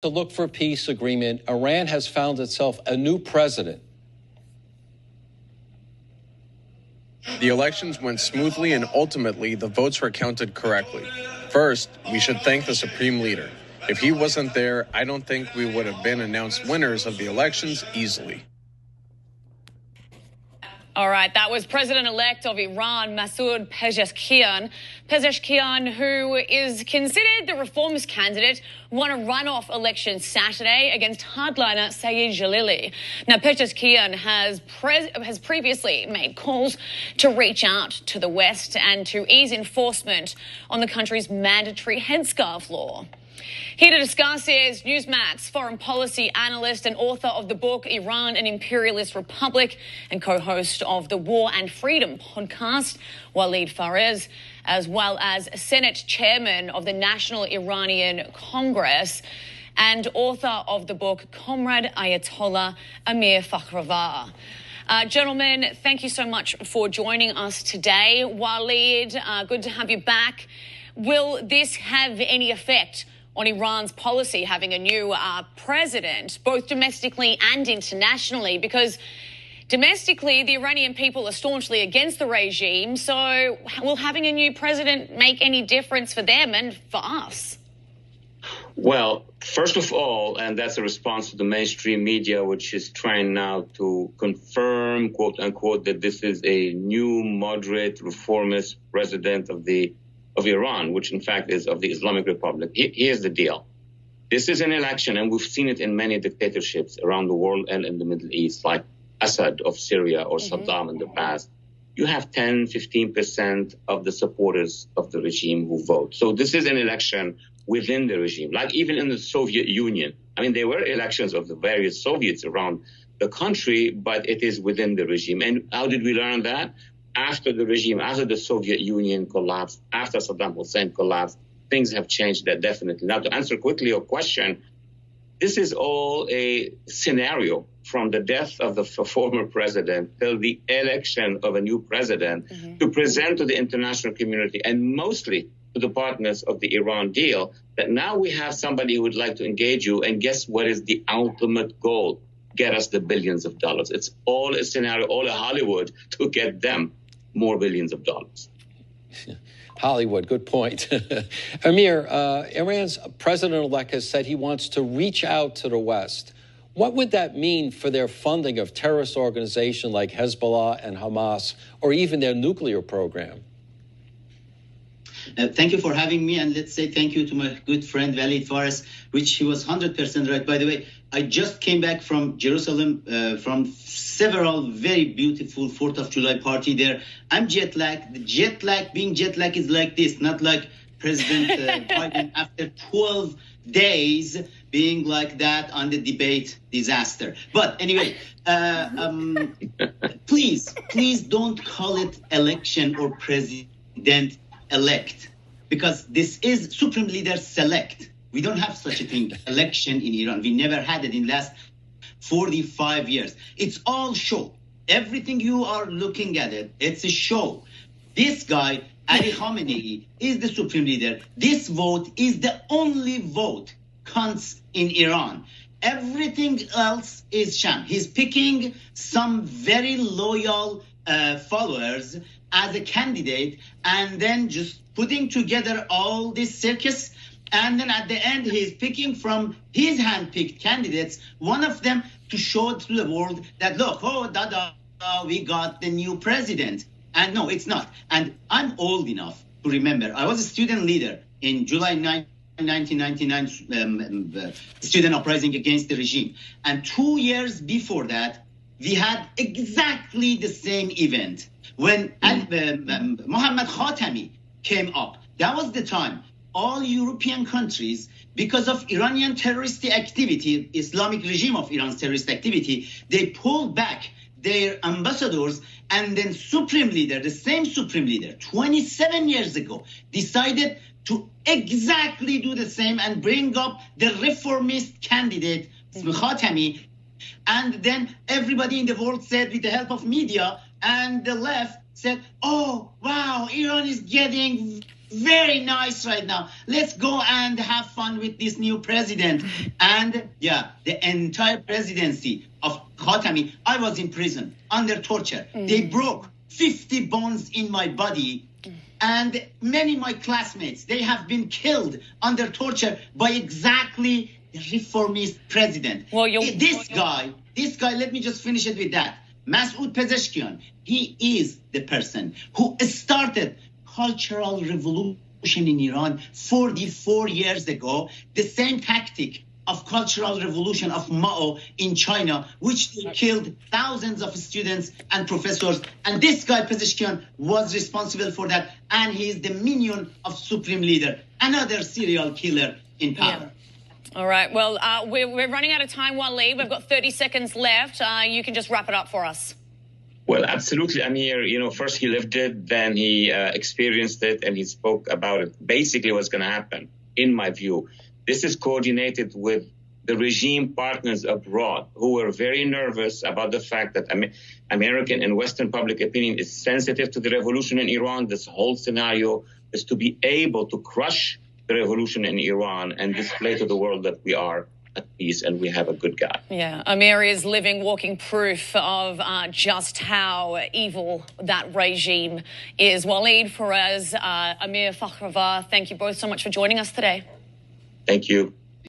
to look for a peace agreement, Iran has found itself a new president. The elections went smoothly and ultimately the votes were counted correctly. First, we should thank the supreme leader. If he wasn't there, I don't think we would have been announced winners of the elections easily. All right, that was President-elect of Iran, Masoud Pezeshkian. Pezeshkian, who is considered the reformist candidate, won a runoff election Saturday against hardliner Saeed Jalili. Now, Pezeshkian has previously made calls to reach out to the West and to ease enforcement on the country's mandatory headscarf law. Here to discuss is NewsMax foreign policy analyst and author of the book Iran, an Imperialist Republic, and co-host of the War and Freedom podcast, Walid Fakhravar, as well as Senate chairman of the National Iranian Congress and author of the book Comrade Ayatollah Amir Fakhravar. Gentlemen, thank you so much for joining us today. Walid, good to have you back. Will this have any effect on Iran's policy, having a new president, both domestically and internationally? Because domestically, the Iranian people are staunchly against the regime. So will having a new president make any difference for them and for us? Well, first of all, and that's a response to the mainstream media, which is trying now to confirm, quote unquote, that this is a new moderate reformist president of Iran, which in fact is of the Islamic Republic. Here's the deal. This is an election, and we've seen it in many dictatorships around the world and in the Middle East, like Assad of Syria or Saddam in the past. You have 10, 15% of the supporters of the regime who vote. So this is an election within the regime, like even in the Soviet Union. I mean, there were elections of the various Soviets around the country, but it is within the regime. And how did we learn that? After the Soviet Union collapsed, after Saddam Hussein collapsed, things have changed that definitely. Now, to answer quickly your question, this is all a scenario from the death of the former president till the election of a new president to present to the international community and mostly to the partners of the Iran deal that now we have somebody who would like to engage you. And guess what is the ultimate goal? Get us the billions of dollars. It's all a scenario, all a Hollywood to get them more billions of dollars. Hollywood, good point. Amir, Iran's president-elect has said he wants to reach out to the West. What would that mean for their funding of terrorist organizations like Hezbollah and Hamas, or even their nuclear program? Thank you for having me, and let's say thank you to my good friend Walid Fakhravar, which he was 100% right. By the way, I just came back from Jerusalem from several very beautiful 4th of July party there. I'm jet lagged. Being jet lagged is like this, not like President Biden after 12 days being like that on the debate disaster. But anyway, please don't call it election or president-elect, because this is Supreme Leader select. We don't have such a thing, election in Iran. We never had it in the last 45 years. It's all show. Everything you are looking at it's a show. This guy, Ali Khamenei, is the Supreme Leader. This vote is the only vote counts in Iran. Everything else is sham. He's picking some very loyal followers as a candidate and then just putting together all this circus. And then at the end, he's picking from his hand-picked candidates, one of them to show to the world that, look, we got the new president. And no, it's not. And I'm old enough to remember. I was a student leader in July 1999 student uprising against the regime. And 2 years before that, we had exactly the same event when Mohammad Khatami came up. That was the time all European countries, because of Iranian terrorist activity, Islamic regime of Iran's terrorist activity, they pulled back their ambassadors, and then Supreme Leader, the same Supreme Leader, 27 years ago, decided to exactly do the same and bring up the reformist candidate, Khatami. And then everybody in the world said, with the help of media and the left, said, oh, wow, Iran is getting very nice right now. Let's go and have fun with this new president. And yeah, the entire presidency of Khamenie, I was in prison under torture. They broke 50 bones in my body. And many of my classmates, they have been killed under torture by exactly the reformist president. Well, this guy, let me just finish it with that. Masoud Pezeshkian, he is the person who started cultural revolution in Iran 44 years ago, the same tactic of cultural revolution of Mao in China, which killed thousands of students and professors. And this guy, Pezeshkian, was responsible for that. And he is the minion of Supreme Leader, another serial killer in power. Yeah. All right. Well, we're running out of time, Waleed. We've got 30 seconds left. You can just wrap it up for us. Well, absolutely, Amir. First he lived it, then he experienced it, and he spoke about it. Basically what's going to happen, in my view, this is coordinated with the regime partners abroad who were very nervous about the fact that American and Western public opinion is sensitive to the revolution in Iran. This whole scenario is to be able to crush the revolution in Iran and display to the world that we are at peace and we have a good guy. Yeah, Amir is living, walking proof of just how evil that regime is. Waleed Faraz, Amir Fakhravar, thank you both so much for joining us today. Thank you.